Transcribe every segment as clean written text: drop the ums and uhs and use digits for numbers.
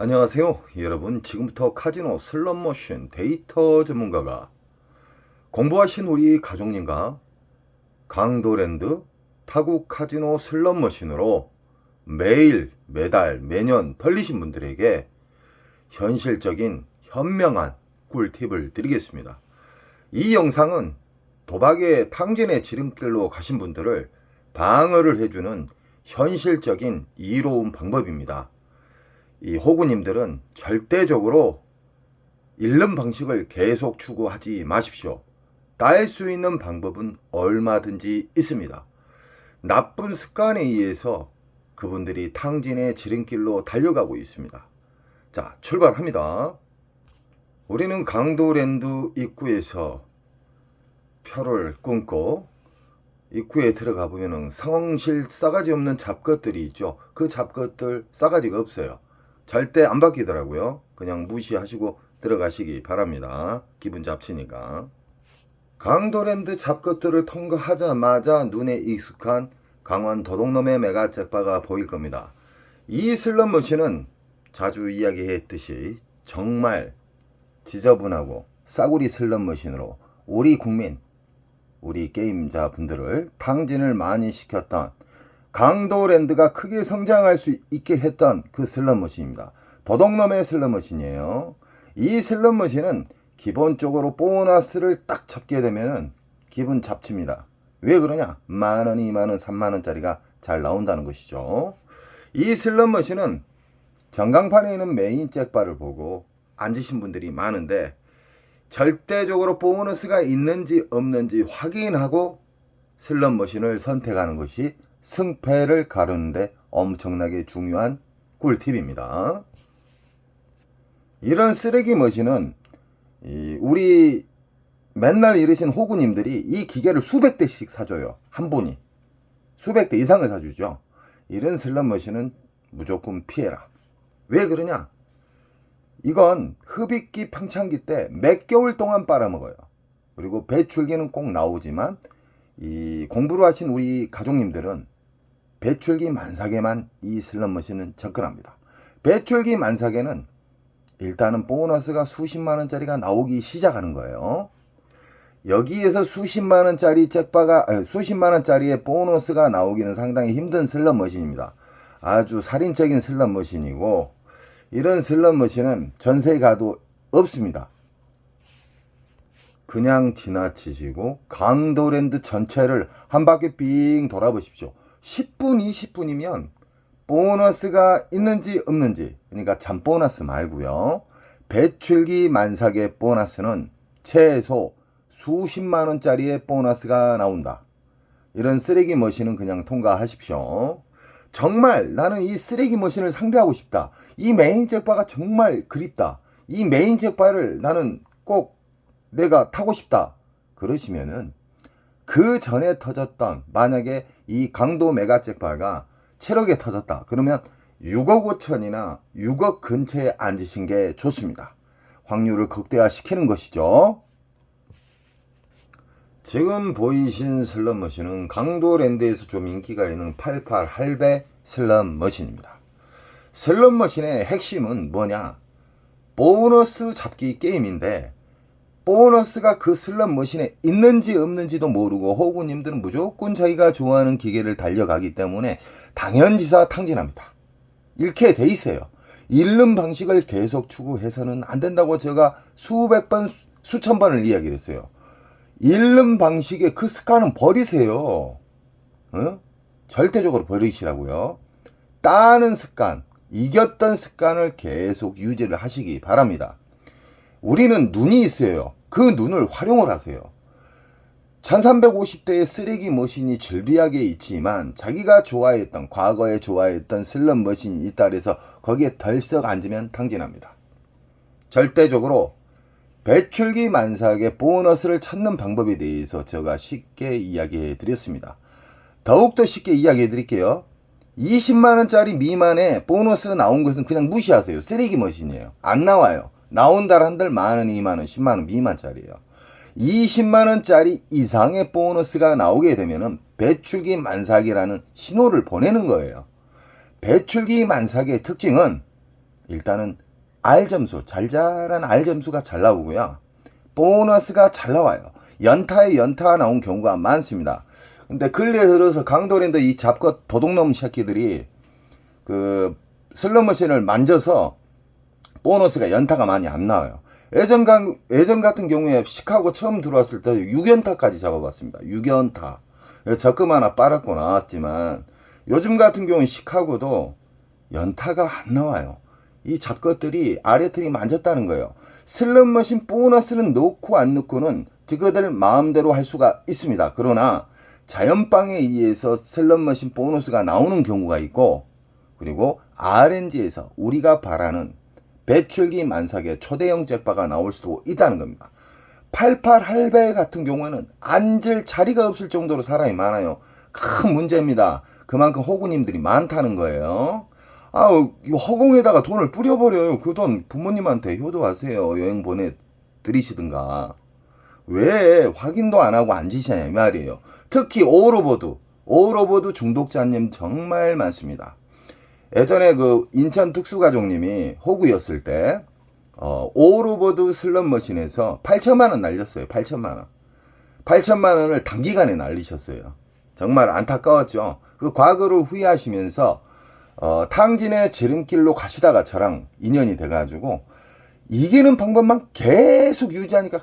안녕하세요 여러분. 지금부터 카지노 슬롯머신 데이터 전문가가 공부하신 우리 가족님과 강도랜드 타국 카지노 슬롯머신으로 매일 매달 매년 털리신 분들에게 현실적인 현명한 꿀팁을 드리겠습니다. 이 영상은 도박의 탕진의 지름길로 가신 분들을 방어를 해주는 현실적인 이로운 방법입니다. 이 호구님들은 절대적으로 잃는 방식을 계속 추구하지 마십시오. 딸 수 있는 방법은 얼마든지 있습니다. 나쁜 습관에 의해서 그분들이 탕진의 지름길로 달려가고 있습니다. 자, 출발합니다. 우리는 강도랜드 입구에서 표를 끊고 입구에 들어가 보면은 상황실 싸가지 없는 잡것들이 있죠. 그 잡것들 싸가지가 없어요. 절대 안 바뀌더라고요. 그냥 무시하시고 들어가시기 바랍니다. 기분 잡치니까. 강도랜드 잡것들을 통과하자마자 눈에 익숙한 강원 도둑놈의 메가잭바가 보일 겁니다. 이 슬롯머신은 자주 이야기했듯이 정말 지저분하고 싸구리 슬롯머신으로 우리 국민, 우리 게임자 분들을 탕진을 많이 시켰던 강도랜드가 크게 성장할 수 있게 했던 그 슬롯머신입니다. 도둑놈의 슬롯머신이에요. 이 슬롯머신은 기본적으로 보너스를 딱 잡게 되면은 기분 잡칩니다. 왜 그러냐? 만원, 2만원, 3만원짜리가 잘 나온다는 것이죠. 이 슬롯머신은 전광판에 있는 메인 잭바를 보고 앉으신 분들이 많은데 절대적으로 보너스가 있는지 없는지 확인하고 슬롯머신을 선택하는 것이 승패를 가르는데 엄청나게 중요한 꿀팁입니다. 이런 쓰레기 머신은 우리 맨날 이러신 호구님들이 이 기계를 수백 대씩 사줘요. 한 분이 수백 대 이상을 사주죠. 이런 슬롯 머신은 무조건 피해라. 왜 그러냐? 이건 흡입기 평창기 때 몇 개월 동안 빨아먹어요. 그리고 배출기는 꼭 나오지만 이 공부를 하신 우리 가족님들은 배출기 만삭에만 이 슬롯머신은 접근합니다. 배출기 만삭에는 일단은 보너스가 수십만원짜리가 나오기 시작하는 거예요. 여기에서 수십만원짜리 수십만원짜리의 보너스가 나오기는 상당히 힘든 슬롯머신입니다. 아주 살인적인 슬롯머신이고 이런 슬롯머신은 전세에 가도 없습니다. 그냥 지나치시고 강도랜드 전체를 한 바퀴 빙 돌아보십시오. 10분, 20분이면 보너스가 있는지 없는지, 그러니까 잠보너스 말고요. 배출기 만삭의 보너스는 최소 수십만원짜리의 보너스가 나온다. 이런 쓰레기 머신은 그냥 통과하십시오. 정말 나는 이 쓰레기 머신을 상대하고 싶다. 이 메인 잭바가 정말 그립다. 이 메인 잭바를 나는 꼭 내가 타고 싶다. 그러시면은 그 전에 터졌던, 만약에 이 강도 메가 잭바가 7억에 터졌다. 그러면 6억 5천이나 6억 근처에 앉으신 게 좋습니다. 확률을 극대화시키는 것이죠. 지금 보이신 슬롯머신은 강도랜드에서 좀 인기가 있는 88 할배 슬롯머신입니다. 슬롯머신의 핵심은 뭐냐? 보너스 잡기 게임인데 보너스가 그 슬롯머신에 있는지 없는지도 모르고 호구님들은 무조건 자기가 좋아하는 기계를 달려가기 때문에 당연지사 탕진합니다. 이렇게 돼 있어요. 잃는 방식을 계속 추구해서는 안 된다고 제가 수백 번, 수천 번을 이야기를 했어요. 잃는 방식의 그 습관은 버리세요. 절대적으로 버리시라고요. 따는 습관, 이겼던 습관을 계속 유지를 하시기 바랍니다. 우리는 눈이 있어요. 그 눈을 활용을 하세요. 1350대의 쓰레기 머신이 즐비하게 있지만 자기가 좋아했던, 과거에 좋아했던 슬롯 머신이 있다 그래서 거기에 덜썩 앉으면 탕진합니다. 절대적으로 배출기 만삭의 보너스를 찾는 방법에 대해서 제가 쉽게 이야기해 드렸습니다. 더욱더 쉽게 이야기해 드릴게요. 20만원짜리 미만의 보너스 나온 것은 그냥 무시하세요. 쓰레기 머신이에요. 안 나와요. 나온다 한들 만원, 2만원, 10만원 미만짜리예요. 20만원짜리 이상의 보너스가 나오게 되면은 배출기 만삭이라는 신호를 보내는 거예요. 배출기 만삭의 특징은 일단은 R점수, 잘 자란 R점수가 잘 나오고요. 보너스가 잘 나와요. 연타에 연타가 나온 경우가 많습니다. 근데 근래에 들어서 강도랜드 이 잡것 도둑놈 새끼들이 그 슬롯머신을 만져서 보너스가 연타가 많이 안 나와요. 예전 같은 경우에 시카고 처음 들어왔을 때 6연타까지 잡아봤습니다. 6연타. 적금 하나 빨았고 나왔지만 요즘 같은 경우는 시카고도 연타가 안 나와요. 이 잡것들이 아래틀이 만졌다는 거예요. 슬롯머신 보너스는 넣고 안 넣고는 그들 마음대로 할 수가 있습니다. 그러나 자연방에 의해서 슬롯머신 보너스가 나오는 경우가 있고, 그리고 RNG에서 우리가 바라는 배출기 만삭의 초대형 잭바가 나올 수도 있다는 겁니다. 88 할배 같은 경우에는 앉을 자리가 없을 정도로 사람이 많아요. 큰 문제입니다. 그만큼 호구님들이 많다는 거예요. 허공에다가 돈을 뿌려버려요. 그 돈 부모님한테 효도하세요. 여행 보내드리시든가. 왜 확인도 안 하고 앉으시냐 이 말이에요. 특히 오로보드 중독자님 정말 많습니다. 예전에 그 인천 특수가족님이 호구였을 때 오로보드 슬롯머신에서 8천만 원 날렸어요. 8천만 원을 단기간에 날리셨어요. 정말 안타까웠죠. 그 과거를 후회하시면서 탕진의 지름길로 가시다가 저랑 인연이 돼가지고 이기는 방법만 계속 유지하니까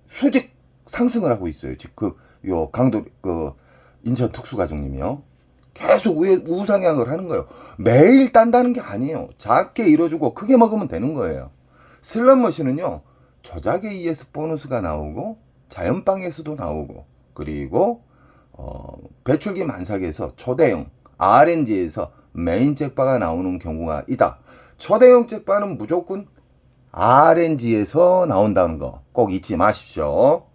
수직 상승을 하고 있어요. 지금 인천 특수가족님이요. 계속 우상향을 하는 거예요. 매일 딴다는 게 아니에요. 작게 이뤄주고 크게 먹으면 되는 거예요. 슬롯머신은요, 조작에 의해서 보너스가 나오고 자연방에서도 나오고, 그리고 배출기 만삭에서 초대형 RNG에서 메인 잭바가 나오는 경우가 있다. 초대형 잭바는 무조건 RNG에서 나온다는 거 꼭 잊지 마십시오.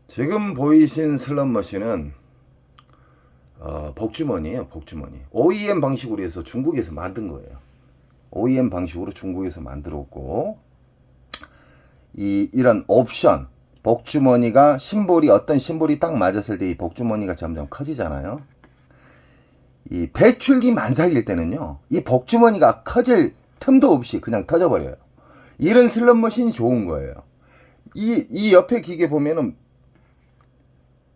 지금 보이신 슬롯머신은 복주머니예요. 복주머니. OEM 방식으로 해서 중국에서 만든 거예요. OEM 방식으로 중국에서 만들었고, 이런 옵션, 복주머니가 어떤 심볼이 딱 맞았을 때 이 복주머니가 점점 커지잖아요. 이 배출기 만삭일 때는요, 이 복주머니가 커질 틈도 없이 그냥 터져버려요. 이런 슬롯머신이 좋은 거예요. 이 옆에 기계 보면은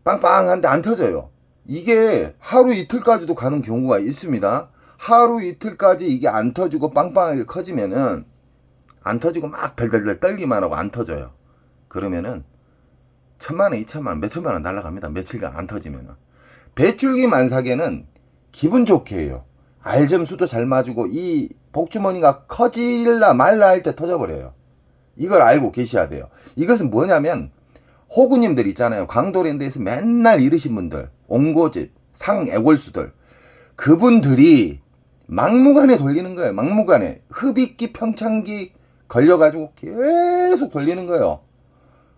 빵빵한데 안 터져요. 이게 하루 이틀까지도 가는 경우가 있습니다. 하루 이틀까지 이게 안 터지고 빵빵하게 커지면은, 안 터지고 막 덜덜덜 떨기만 하고 안 터져요. 그러면은 1,000만원, 2,000만원, 몇천만원 날아갑니다. 며칠간 안 터지면은. 배출기 만삭에는 기분 좋게 해요. R점수도 잘 맞고 이 복주머니가 커질라 말라 할 때 터져버려요. 이걸 알고 계셔야 돼요. 이것은 뭐냐면 호구님들 있잖아요. 강도랜드에서 맨날 이르신 분들, 옹고집, 상애골수들, 그분들이 막무가내 돌리는 거예요. 막무가내. 흡입기, 평창기 걸려가지고 계속 돌리는 거예요.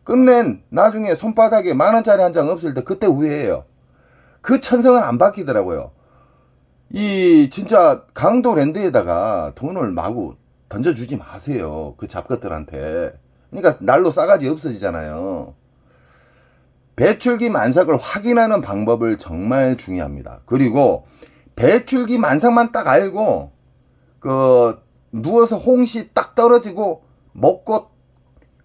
끝낸 나중에 손바닥에 10,000원짜리 한 장 없을 때 그때 후회해요. 그 천성은 안 바뀌더라고요. 진짜 강도랜드에다가 돈을 마구 던져주지 마세요. 그 잡것들한테. 그러니까 날로 싸가지 없어지잖아요. 배출기 만삭을 확인하는 방법을 정말 중요합니다. 그리고 배출기 만삭만 딱 알고 누워서 홍시 딱 떨어지고 먹고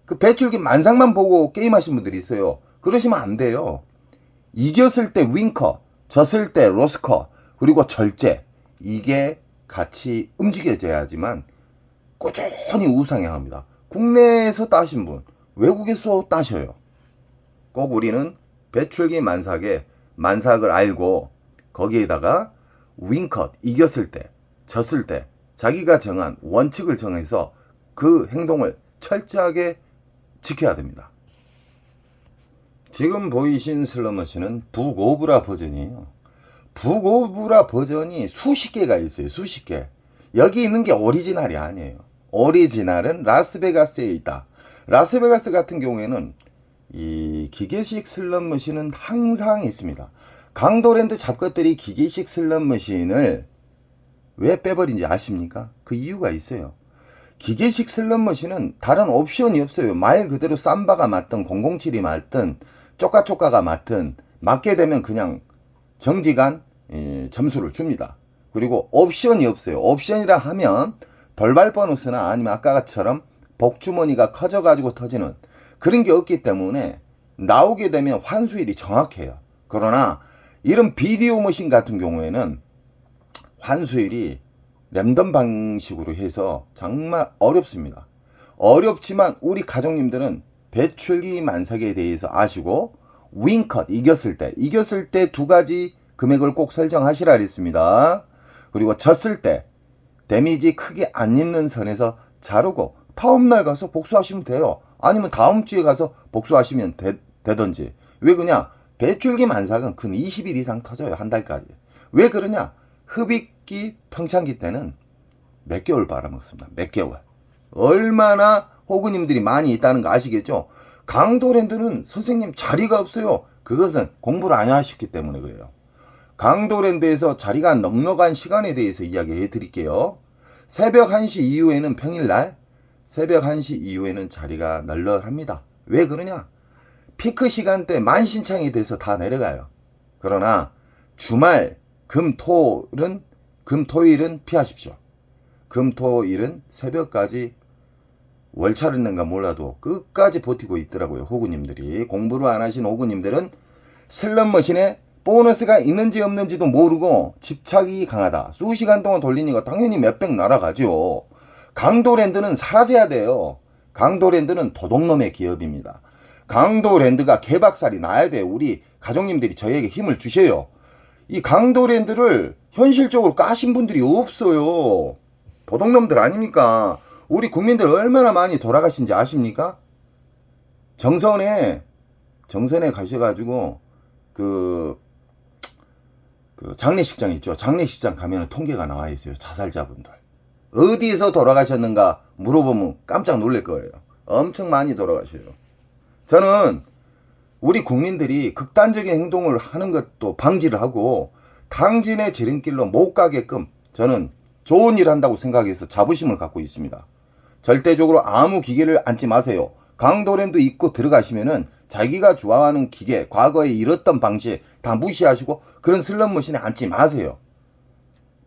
그 배출기 만삭만 보고 게임하신 분들이 있어요. 그러시면 안 돼요. 이겼을 때 윙커, 졌을 때 로스커, 그리고 절제, 이게 같이 움직여져야지만 꾸준히 우상향합니다. 국내에서 따신 분, 외국에서 따셔요. 꼭 우리는 배출기 만삭을 알고 거기에다가 윙컷, 이겼을 때, 졌을 때 자기가 정한 원칙을 정해서 그 행동을 철저하게 지켜야 됩니다. 지금 보이신 슬롯머신은 북오브라 버전이에요. 북오브라 버전이 수십 개가 있어요. 수십 개. 여기 있는 게 오리지널이 아니에요. 오리지널은 라스베가스에 있다. 라스베가스 같은 경우에는 이 기계식 슬롯머신은 항상 있습니다. 강도랜드 잡것들이 기계식 슬롯머신을 왜 빼버린지 아십니까? 그 이유가 있어요. 기계식 슬롯머신은 다른 옵션이 없어요. 말 그대로 삼바가 맞든 007이 맞든 쪼까쪼까가 맞든 맞게 되면 그냥 정지간 점수를 줍니다. 그리고 옵션이 없어요. 옵션이라 하면 돌발 보너스나 아니면 아까처럼 복주머니가 커져가지고 터지는 그런 게 없기 때문에 나오게 되면 환수율이 정확해요. 그러나 이런 비디오 머신 같은 경우에는 환수율이 랜덤 방식으로 해서 정말 어렵습니다. 어렵지만 우리 가족님들은 배출기 만삭에 대해서 아시고 윙컷 이겼을 때 두 가지 금액을 꼭 설정하시라 그랬습니다. 그리고 졌을 때 데미지 크게 안 입는 선에서 자르고 다음날 가서 복수하시면 돼요. 아니면 다음 주에 가서 복수하시면 되든지. 왜 그러냐? 배출기 만삭은 근 20일 이상 터져요. 한 달까지. 왜 그러냐? 흡입기 평창기 때는 몇 개월 빨아먹습니다. 몇 개월. 얼마나 호구님들이 많이 있다는 거 아시겠죠? 강도랜드는 선생님 자리가 없어요. 그것은 공부를 안 하셨기 때문에 그래요. 강도랜드에서 자리가 넉넉한 시간에 대해서 이야기해 드릴게요. 새벽 1시 이후에는 평일날 새벽 1시 이후에는 자리가 널널합니다. 왜 그러냐? 피크 시간대 만신창이 돼서 다 내려가요. 그러나 주말 금토일은 피하십시오. 금토일은 새벽까지 월차를 낸가 몰라도 끝까지 버티고 있더라고요. 호구님들이. 공부를 안 하신 호구님들은 슬롯머신에 보너스가 있는지 없는지도 모르고 집착이 강하다. 수시간 동안 돌리니까 당연히 몇백 날아가죠. 강도랜드는 사라져야 돼요. 강도랜드는 도둑놈의 기업입니다. 강도랜드가 개박살이 나야 돼요. 우리 가족님들이 저희에게 힘을 주셔요. 이 강도랜드를 현실적으로 까신 분들이 없어요. 도둑놈들 아닙니까? 우리 국민들 얼마나 많이 돌아가신지 아십니까? 정선에 가셔가지고 그 장례식장 있죠. 장례식장 가면은 통계가 나와 있어요. 자살자분들. 어디서 돌아가셨는가 물어보면 깜짝 놀랄 거예요. 엄청 많이 돌아가셔요. 저는 우리 국민들이 극단적인 행동을 하는 것도 방지를 하고 당진의 지름길로 못 가게끔 저는 좋은 일 한다고 생각해서 자부심을 갖고 있습니다. 절대적으로 아무 기계를 앉지 마세요. 강도랜드 입고 들어가시면은 자기가 좋아하는 기계, 과거에 잃었던 방식 다 무시하시고 그런 슬롯머신에 앉지 마세요.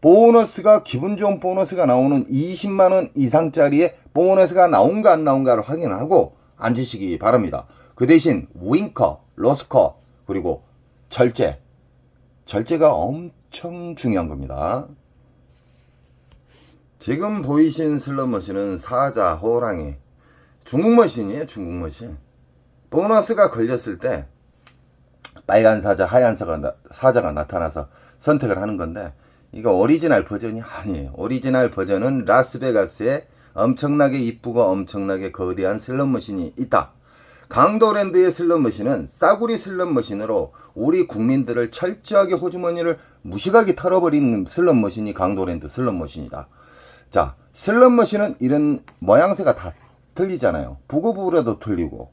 보너스가 기분 좋은 보너스가 나오는 20만원 이상짜리의 보너스가 나온가 안 나온가를 확인하고 앉으시기 바랍니다. 그 대신 윙커, 로스커 그리고 절제가 엄청 중요한 겁니다. 지금 보이신 슬롯머신은 사자, 호랑이 중국머신이에요. 중국머신. 보너스가 걸렸을 때 빨간 사자, 하얀 사자가 나타나서 선택을 하는 건데 이거 오리지널 버전이 아니에요. 오리지널 버전은 라스베가스에 엄청나게 이쁘고 엄청나게 거대한 슬롯머신이 있다. 강도랜드의 슬롯머신은 싸구리 슬롯머신으로 우리 국민들을 철저하게 호주머니를 무식하게 털어버리는 슬롯머신이 강도랜드 슬롯머신이다. 자, 슬롯머신은 이런 모양새가 다 틀리잖아요. 부고부라도 틀리고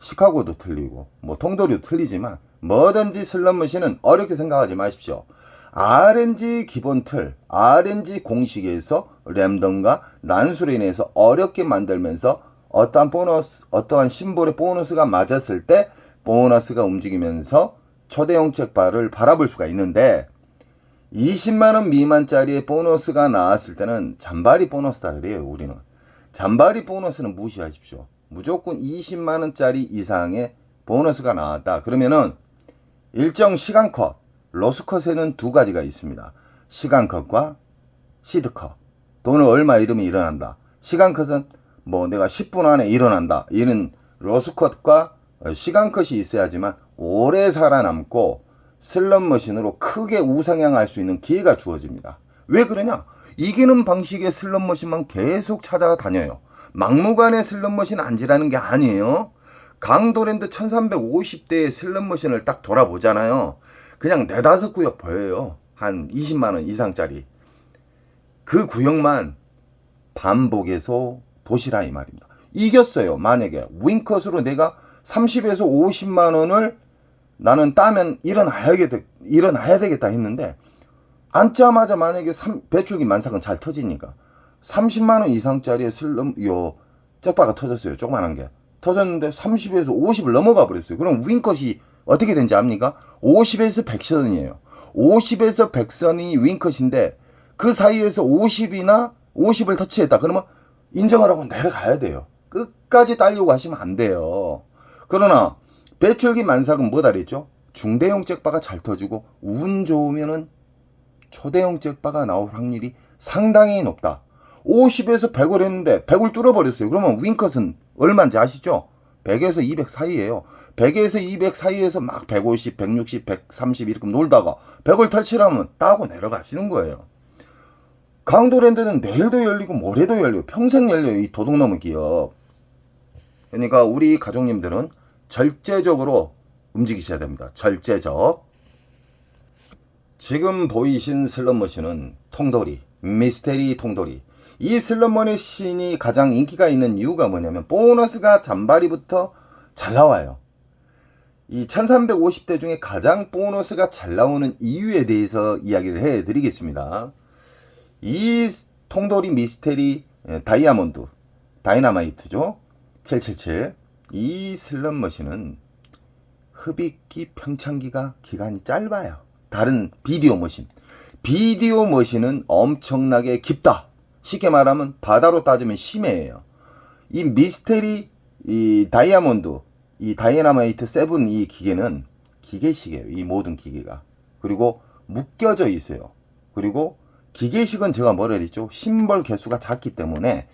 시카고도 틀리고 뭐 통도리도 틀리지만 뭐든지 슬롯머신은 어렵게 생각하지 마십시오. RNG 기본 틀, RNG 공식에서 랜덤과 난수로 인해서 어렵게 만들면서 어떠한 심볼의 보너스가 맞았을 때 보너스가 움직이면서 초대형 책발을 바라볼 수가 있는데 20만원 미만짜리의 보너스가 나왔을 때는 잔바리 보너스다 그래요. 우리는 잔바리 보너스는 무시하십시오. 무조건 20만원짜리 이상의 보너스가 나왔다. 그러면은 일정 시간컷, 로스컷에는 두 가지가 있습니다. 시간컷과 시드컷. 돈을 얼마 잃으면 일어난다. 시간컷은 뭐 내가 10분 안에 일어난다. 이는 로스컷과 시간컷이 있어야지만 오래 살아남고 슬롯머신으로 크게 우상향할 수 있는 기회가 주어집니다. 왜 그러냐? 이기는 방식의 슬롯머신만 계속 찾아다녀요. 막무가내 슬롯머신 앉으라는 게 아니에요. 강도랜드 1350대의 슬롯머신을 딱 돌아보잖아요. 그냥 4-5 구역 보여요. 한 20만원 이상짜리. 그 구역만 반복해서 보시라 이 말입니다. 이겼어요. 만약에 윙컷으로 내가 30에서 50만원을 나는 따면 일어나야 되겠다 했는데 앉자마자 만약에 배출기 만삭은 잘 터지니까 30만원 이상짜리의 잭바가 터졌어요. 조그만한 게 터졌는데 30에서 50을 넘어가 버렸어요. 그럼 윙컷이 어떻게 된지 압니까? 50에서 100선이에요. 50에서 100선이 윙컷인데 그 사이에서 50이나 50을 터치했다. 그러면 인정을 하고 내려가야 돼요. 끝까지 딸려고 하시면 안 돼요. 그러나 배출기 만삭은 뭐다 그랬죠? 중대형 잭바가 잘 터지고 운 좋으면은 초대형 잭바가 나올 확률이 상당히 높다. 50에서 100을 했는데 100을 뚫어버렸어요. 그러면 윙컷은 얼마인지 아시죠? 100에서 200 사이에요. 100에서 200 사이에서 막 150, 160, 130 이렇게 놀다가 100을 탈취하면 따고 내려가시는 거예요. 강도랜드는 내일도 열리고 모레도 열려요. 평생 열려요. 이 도둑놈의 기업. 그러니까 우리 가족님들은 절제적으로 움직이셔야 됩니다. 절제적. 지금 보이신 슬롯머신은 통돌이, 미스테리 통돌이. 이 슬롯머신이 가장 인기가 있는 이유가 뭐냐면 보너스가 잔바리부터 잘 나와요. 이 1350대 중에 가장 보너스가 잘 나오는 이유에 대해서 이야기를 해드리겠습니다. 이 통돌이 미스테리 다이아몬드, 다이너마이트죠. 777. 이 슬롯머신은 흡입기 평창기가 기간이 짧아요. 다른 비디오 머신. 비디오 머신은 엄청나게 깊다. 쉽게 말하면 바다로 따지면 심해예요. 이 미스테리, 이 다이아몬드, 이 다이너마이트 7 이 기계는 기계식이에요. 이 모든 기계가. 그리고 묶여져 있어요. 그리고 기계식은 제가 뭐라 그랬죠? 심볼 개수가 작기 때문에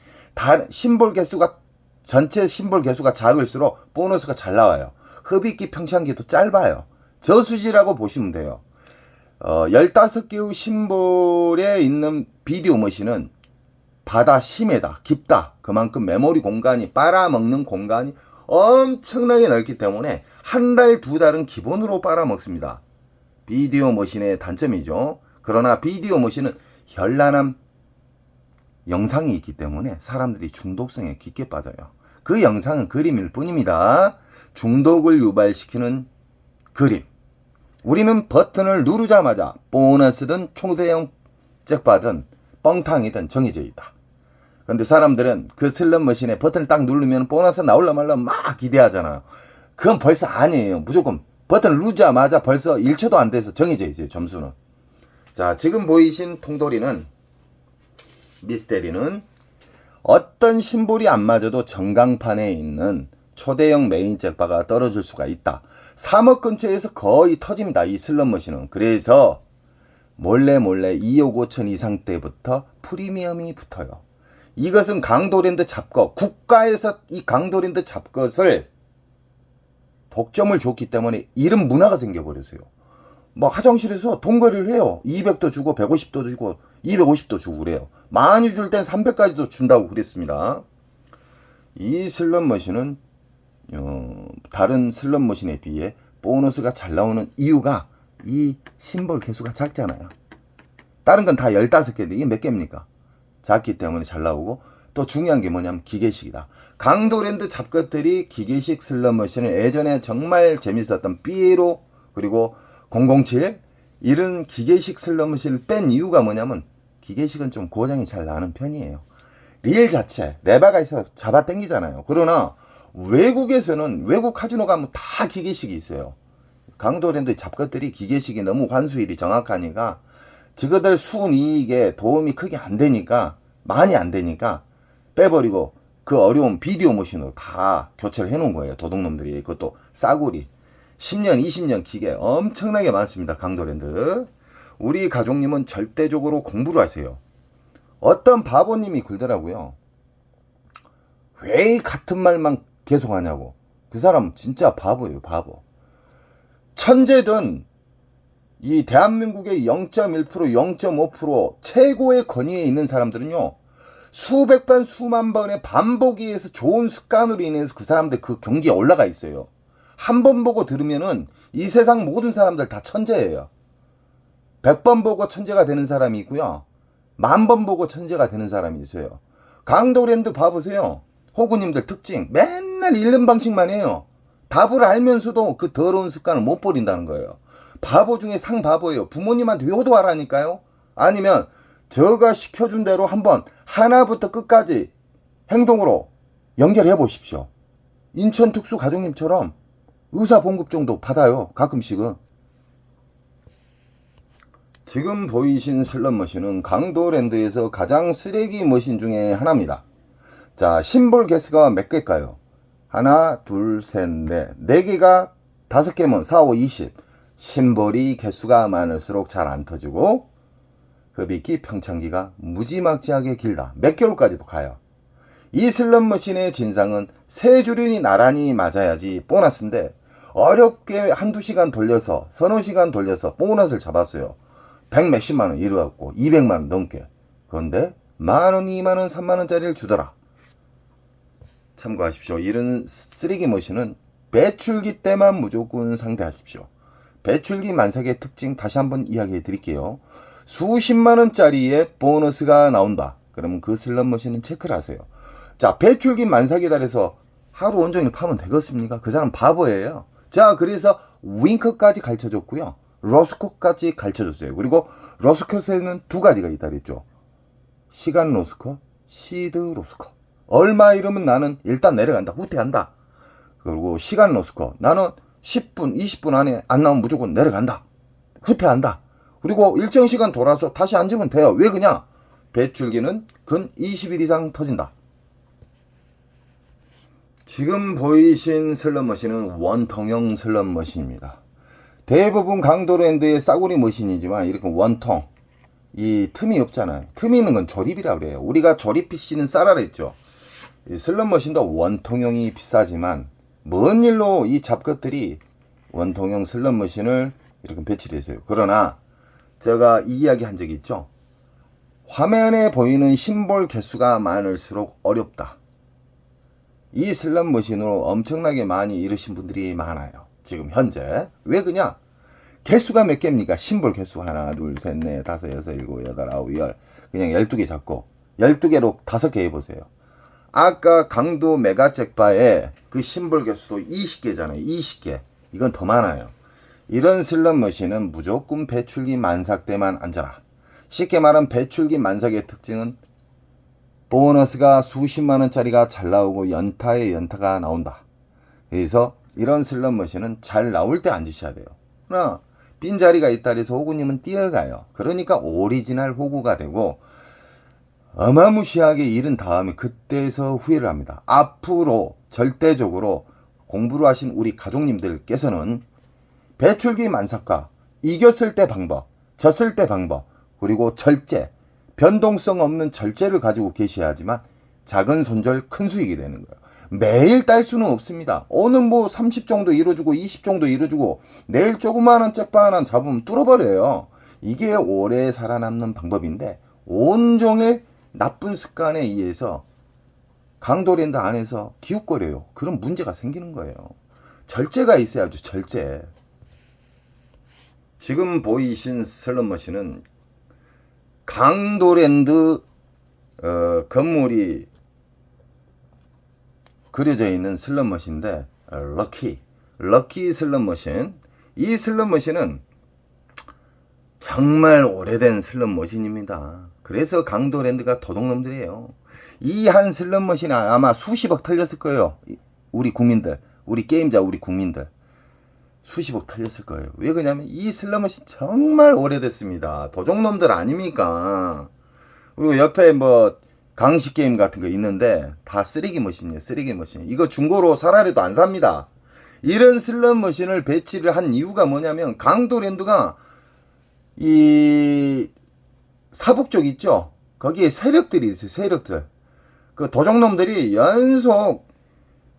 심볼 개수가 전체 심볼 개수가 작을수록 보너스가 잘 나와요. 흡입기 평창기도 짧아요. 저수지라고 보시면 돼요. 15개의 심볼에 있는 비디오 머신은 바다 심해다, 깊다. 그만큼 메모리 공간이 빨아먹는 공간이 엄청나게 넓기 때문에 한 달, 두 달은 기본으로 빨아먹습니다. 비디오 머신의 단점이죠. 그러나 비디오 머신은 현란한 영상이 있기 때문에 사람들이 중독성에 깊게 빠져요. 그 영상은 그림일 뿐입니다. 중독을 유발시키는 그림. 우리는 버튼을 누르자마자 보너스든 초대형 잭바든 뻥탕이든 정해져 있다. 근데 사람들은 그 슬롯머신에 버튼을 딱 누르면 보너스 나올라 말라 막 기대하잖아요. 그건 벌써 아니에요. 무조건 버튼을 누르자마자 벌써 1초도 안 돼서 정해져 있어요. 점수는. 자, 지금 보이신 통돌이는 미스테리는 어떤 심볼이 안 맞아도 전광판에 있는 초대형 메인 잭바가 떨어질 수가 있다. 3억 근처에서 거의 터집니다. 이 슬롯머신은. 그래서 몰래 2억 5천 이상 때부터 프리미엄이 붙어요. 이것은 강도랜드 잡것, 국가에서 이 강도랜드 잡것을 독점을 줬기 때문에 이런 문화가 생겨버렸어요. 뭐 화장실에서 돈거리를 해요. 200도 주고 150도 주고 250도 주고 그래요. 많이 줄 땐 300까지도 준다고 그랬습니다. 이 슬롯머신은 다른 슬롯머신에 비해 보너스가 잘 나오는 이유가 이 심볼 개수가 작잖아요. 다른 건 다 15개인데 이게 몇 개입니까? 작기 때문에 잘 나오고, 또 중요한 게 뭐냐면 기계식이다. 강도랜드 잡것들이 기계식 슬롯머신을 예전에 정말 재밌었던 삐에로 그리고 007 이런 기계식 슬롯머신을 뺀 이유가 뭐냐면 기계식은 좀 고장이 잘 나는 편이에요. 릴 자체 레바가 있어서 잡아 당기잖아요. 그러나 외국에서는 외국 카지노 가면 다 기계식이 있어요. 강도랜드 잡것들이 기계식이 너무 환수율이 정확하니까 저거들 순이익에 도움이 크게 안 되니까, 많이 안 되니까 빼버리고 그 어려운 비디오 머신으로 다 교체를 해놓은 거예요. 도둑놈들이. 그것도 싸구리 10년 20년 기계 엄청나게 많습니다. 강도랜드. 우리 가족님은 절대적으로 공부를 하세요. 어떤 바보님이 굴더라고요. 왜 같은 말만 계속 하냐고. 그 사람 진짜 바보예요. 바보. 천재든 이 대한민국의 0.1%, 0.5% 최고의 권위에 있는 사람들은요, 수백 번, 수만 번의 반복에 의해서 좋은 습관으로 인해서 그 사람들 그 경지에 올라가 있어요. 한 번 보고 들으면은 이 세상 모든 사람들 다 천재예요. 100번 보고 천재가 되는 사람이 있고요. 10,000번 보고 천재가 되는 사람이 있어요. 강도랜드 봐보세요. 호구님들 특징. 맨날 잃는 방식만 해요. 답을 알면서도 그 더러운 습관을 못 버린다는 거예요. 바보 중에 상바보예요. 부모님한테 효도하라니까요. 아니면 제가 시켜준 대로 한번 하나부터 끝까지 행동으로 연결해 보십시오. 인천 특수 가족님처럼 의사 봉급 정도 받아요. 가끔씩은. 지금 보이신 슬롯머신은 강도랜드에서 가장 쓰레기 머신 중에 하나입니다. 자, 심볼 개수가 몇 개일까요? 하나, 둘, 셋, 넷. 4개가 5개면 4, 5, 20. 심볼이 개수가 많을수록 잘 안 터지고 흡입기, 평창기가 무지막지하게 길다. 몇 개월까지도 가요. 이 슬롯머신의 진상은 세 줄이 나란히 맞아야지 보너스인데 어렵게 한두 시간 돌려서 서너 시간 돌려서 보너스를 잡았어요. 100 몇십만 원 이래갖고 200만 원 넘게. 그런데 만원, 2만원, 3만원짜리를 주더라. 참고하십시오. 이런 쓰레기 머신은 배출기 때만 무조건 상대하십시오. 배출기 만삭의 특징 다시 한번 이야기해 드릴게요. 수십만원짜리의 보너스가 나온다. 그러면 그 슬롯 머신은 체크를 하세요. 자, 배출기 만삭이다 해서 하루 온종일 파면 되겠습니까? 그 사람 바보예요. 자, 그래서 윙크까지 가르쳐줬고요. 로스컷까지 가르쳐줬어요. 그리고 로스컷에는 두 가지가 있다 그랬죠. 시간 로스컷, 시드 로스컷. 얼마 이러면 나는 일단 내려간다. 후퇴한다. 그리고 시간 로스컷. 나는 10분, 20분 안에 안 나오면 무조건 내려간다. 후퇴한다. 그리고 일정 시간 돌아서 다시 앉으면 돼요. 왜 그냐? 배출기는 근 20일 이상 터진다. 지금 보이신 슬롯머신은 원통형 슬롯머신입니다. 대부분 강도랜드의 싸구리 머신이지만 이렇게 원통, 이 틈이 없잖아요. 틈이 있는 건 조립이라고 그래요. 우리가 조립 PC는 싸라 그랬죠. 이 슬롯머신도 원통형이 비싸지만 먼 일로 이 잡것들이 원통형 슬롯머신을 이렇게 배치를 했어요. 그러나 제가 이 이야기 한 적이 있죠. 화면에 보이는 심볼 개수가 많을수록 어렵다. 이 슬롯머신으로 엄청나게 많이 잃으신 분들이 많아요. 지금 현재. 왜 그냐? 개수가 몇 개입니까? 심볼 개수 하나, 둘, 셋, 넷, 다섯, 여섯, 일곱, 여덟, 아홉, 열. 그냥 12개 잡고 12개로 5개 해보세요. 아까 강도 메가잭바에 그 심볼 개수도 20개잖아요. 20개. 이건 더 많아요. 이런 슬롯머신은 무조건 배출기 만삭 때만 앉아라. 쉽게 말하면 배출기 만삭의 특징은 보너스가 수십만원짜리가 잘 나오고 연타에 연타가 나온다. 그래서 이런 슬롯머신은 잘 나올 때 앉으셔야 돼요. 그러나 빈자리가 있다 해서 호구님은 뛰어가요. 그러니까 오리지널 호구가 되고 어마무시하게 잃은 다음에 그때서 후회를 합니다. 앞으로 절대적으로 공부를 하신 우리 가족님들께서는 배출기 만삭과 이겼을 때 방법, 졌을 때 방법, 그리고 절제, 변동성 없는 절제를 가지고 계셔야지만 작은 손절 큰 수익이 되는 거예요. 매일 딸 수는 없습니다. 오늘 뭐 30 정도 이뤄주고 20 정도 이뤄주고 내일 조그마한 잭바 하나 잡으면 뚫어버려요. 이게 오래 살아남는 방법인데 온종일 나쁜 습관에 의해서 강도랜드 안에서 기웃거려요. 그런 문제가 생기는 거예요. 절제가 있어야죠. 절제. 지금 보이신 슬롯머신은 강도랜드 건물이 그려져 있는 슬롯머신인데 럭키 슬롯머신. 이 슬롯머신은 정말 오래된 슬롯머신입니다. 그래서 강도랜드가 도둑놈들이에요. 이 한 슬롯머신이 아마 수십억 털렸을 거예요. 우리 국민들, 우리 게임자, 우리 국민들 수십억 털렸을 거예요. 왜 그러냐면 이 슬롯머신 정말 오래됐습니다. 도둑놈들 아닙니까? 그리고 옆에 뭐 강식 게임 같은 거 있는데 다 쓰레기 머신이에요. 쓰레기 머신. 이거 중고로 사라리도 안 삽니다. 이런 슬롯 머신을 배치를 한 이유가 뭐냐면 강도랜드가 이 사북 쪽 있죠. 거기에 세력들이 있어요. 세력들. 그 도적놈들이 연속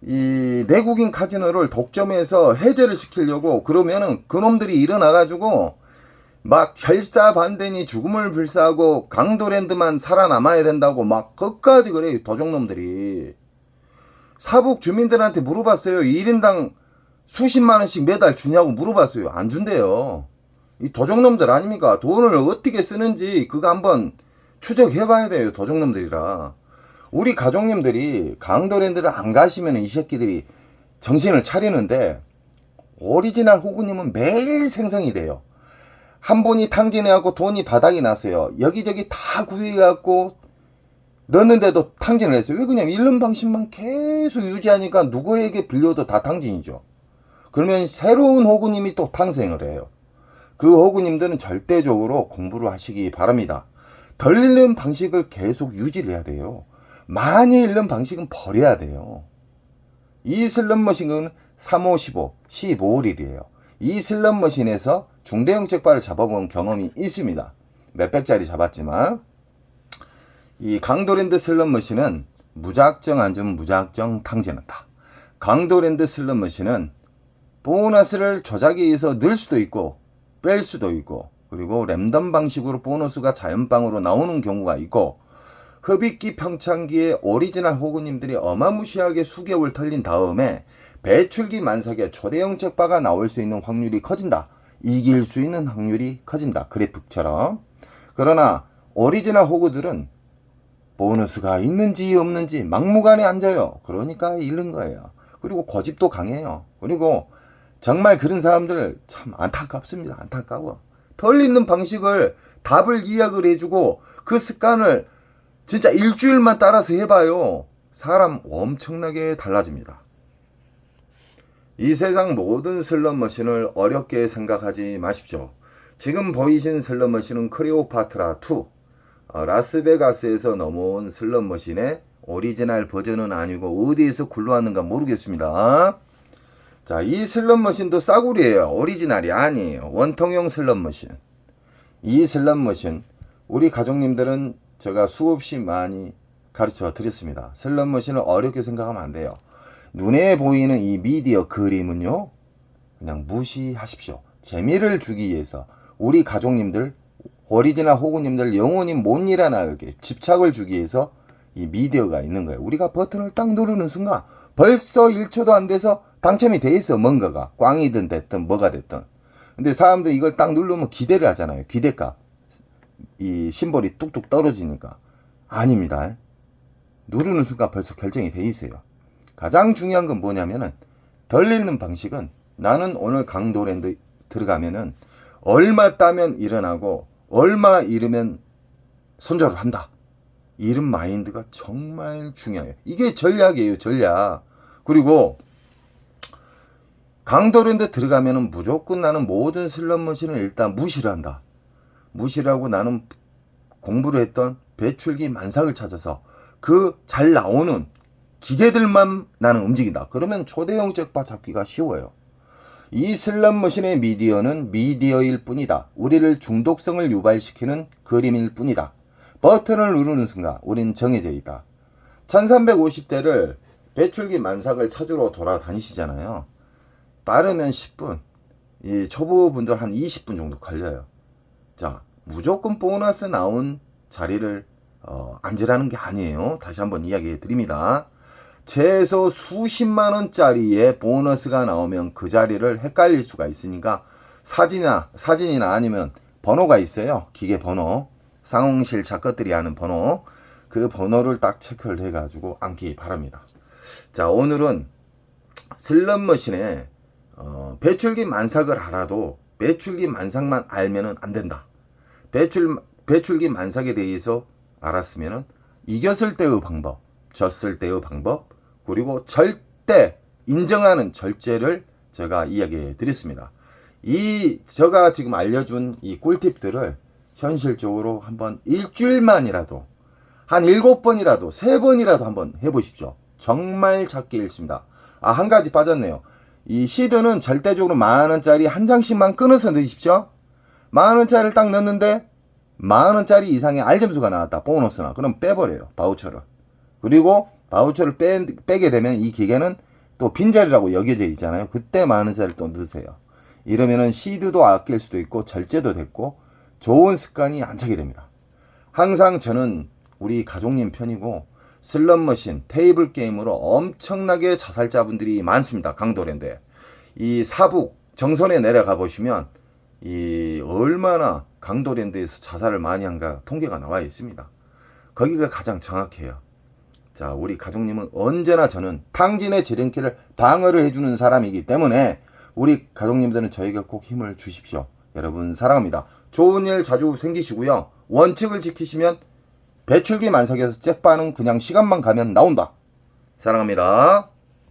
이 내국인 카지노를 독점해서 해제를 시키려고 그러면은 그놈들이 일어나가지고 막 결사반대니 죽음을 불사하고 강도랜드만 살아남아야 된다고 막 끝까지 그래요. 도적놈들이. 사북 주민들한테 물어봤어요. 1인당 수십만원씩 매달 주냐고 물어봤어요. 안 준대요. 이 도적놈들 아닙니까? 돈을 어떻게 쓰는지 그거 한번 추적해봐야 돼요. 도적놈들이라. 우리 가족님들이 강도랜드를 안 가시면 이 새끼들이 정신을 차리는데 오리지널 호구님은 매일 생성이 돼요. 한 분이 탕진해갖고 돈이 바닥이 났어요. 여기저기 다 구해갖고 넣는데도 탕진을 했어요. 왜 그냥 잃는 방식만 계속 유지하니까 누구에게 빌려도 다 탕진이죠. 그러면 새로운 호구님이 또 탄생을 해요. 그 호구님들은 절대적으로 공부를 하시기 바랍니다. 덜 읽는 방식을 계속 유지를 해야 돼요. 많이 읽는 방식은 버려야 돼요. 이 슬롯머신은 3, 5, 15, 15일이에요. 이 슬롯머신에서 중대형 잭바를 잡아본 경험이 있습니다. 몇백짜리 잡았지만 이 강도랜드 슬롯머신은 무작정 앉으면 무작정 탕진한다. 강도랜드 슬롯머신은 보너스를 조작에 의해서 넣을 수도 있고 뺄 수도 있고, 그리고 랜덤 방식으로 보너스가 자연방으로 나오는 경우가 있고, 흡입기 평창기에 오리지널 호구님들이 어마무시하게 수개월 털린 다음에 배출기 만삭에 초대형 잭바가 나올 수 있는 확률이 커진다. 이길 수 있는 확률이 커진다. 그래프처럼. 그러나 오리지널 호구들은 보너스가 있는지 없는지 막무가내 앉아요. 그러니까 잃는 거예요. 그리고 고집도 강해요. 그리고 정말 그런 사람들 참 안타깝습니다. 안타까워. 덜 있는 방식을 답을 이야기를 해주고 그 습관을 진짜 일주일만 따라서 해봐요. 사람 엄청나게 달라집니다. 이 세상 모든 슬롯머신을 어렵게 생각하지 마십시오. 지금 보이신 슬롯머신은 클레오파트라2, 라스베가스에서 넘어온 슬롯머신의 오리지널 버전은 아니고 어디에서 굴러왔는가 모르겠습니다. 자, 이 슬롯머신도 싸구려예요. 오리지널이 아니에요. 원통형 슬롯머신. 이 슬롯머신 우리 가족님들은 제가 수없이 많이 가르쳐 드렸습니다. 슬롯머신을 어렵게 생각하면 안 돼요. 눈에 보이는 이 미디어 그림은요, 그냥 무시하십시오. 재미를 주기 위해서 우리 가족님들, 오리지널 호구님들 영원히 못 일어나게 집착을 주기 위해서 이 미디어가 있는 거예요. 우리가 버튼을 딱 누르는 순간 벌써 1초도 안 돼서 당첨이 돼 있어. 뭔가가 꽝이든 됐든 뭐가 됐든. 근데 사람들이 이걸 딱 누르면 기대를 하잖아요. 기대값. 이 심볼이 뚝뚝 떨어지니까. 아닙니다. 누르는 순간 벌써 결정이 돼 있어요. 가장 중요한 건 뭐냐면은 덜 읽는 방식은 나는 오늘 강도랜드 들어가면은 얼마 따면 일어나고 얼마 잃으면 손절을 한다. 이런 마인드가 정말 중요해요. 이게 전략이에요. 전략. 그리고 강도랜드 들어가면은 무조건 나는 모든 슬롯머신을 일단 무시를 한다. 무시를 하고 나는 공부를 했던 배출기 만삭을 찾아서 그 잘 나오는 기계들만 나는 움직인다. 그러면 초대형 잭바 잡기가 쉬워요. 이 슬롯머신의 미디어는 미디어일 뿐이다. 우리를 중독성을 유발시키는 그림일 뿐이다. 버튼을 누르는 순간 우린 정해져 있다. 1350대를 배출기 만삭을 찾으러 돌아다니시잖아요. 빠르면 10분, 이 초보분들 한 20분 정도 걸려요. 자, 무조건 보너스 나온 자리를 앉으라는 게 아니에요. 다시 한번 이야기해 드립니다. 최소 수십만원짜리의 보너스가 나오면 그 자리를 헷갈릴 수가 있으니까 사진이나 아니면 번호가 있어요. 기계 번호. 상홍실 작가들이 하는 번호. 그 번호를 딱 체크를 해가지고 앉기 바랍니다. 자, 오늘은 슬롯머신에 배출기 만삭을 알아도 배출기 만삭만 알면은 안 된다. 배출기 만삭에 대해서 알았으면은 이겼을 때의 방법, 졌을 때의 방법, 그리고 절대 인정하는 절제를 제가 이야기해 드렸습니다. 제가 지금 알려준 이 꿀팁들을 현실적으로 한번 일주일만이라도 한 7번이라도 3번이라도 한번 해보십시오. 정말 작게 읽습니다. 한 가지 빠졌네요. 이 시드는 절대적으로 10,000원짜리 한 장씩만 끊어서 넣으십시오. 10,000원짜리를 딱 넣는데 10,000원짜리 이상의 알점수가 나왔다. 보너스나. 그럼 빼버려요. 바우처를. 그리고 바우처를 빼게 되면 이 기계는 또 빈자리라고 여겨져 있잖아요. 그때 10,000원짜리를 또 넣으세요. 이러면은 시드도 아낄 수도 있고 절제도 됐고 좋은 습관이 안 차게 됩니다. 항상 저는 우리 가족님 편이고 슬롯머신, 테이블 게임으로 엄청나게 자살자분들이 많습니다. 강도랜드에. 이 사북 정선에 내려가 보시면 이 얼마나 강도랜드에서 자살을 많이 한가 통계가 나와 있습니다. 거기가 가장 정확해요. 자, 우리 가족님은 언제나 저는 탕진의 지름길을 방어를 해주는 사람이기 때문에 우리 가족님들은 저에게 꼭 힘을 주십시오. 여러분 사랑합니다. 좋은 일 자주 생기시고요. 원칙을 지키시면 배출기 만삭에서 잭바는 그냥 시간만 가면 나온다. 사랑합니다.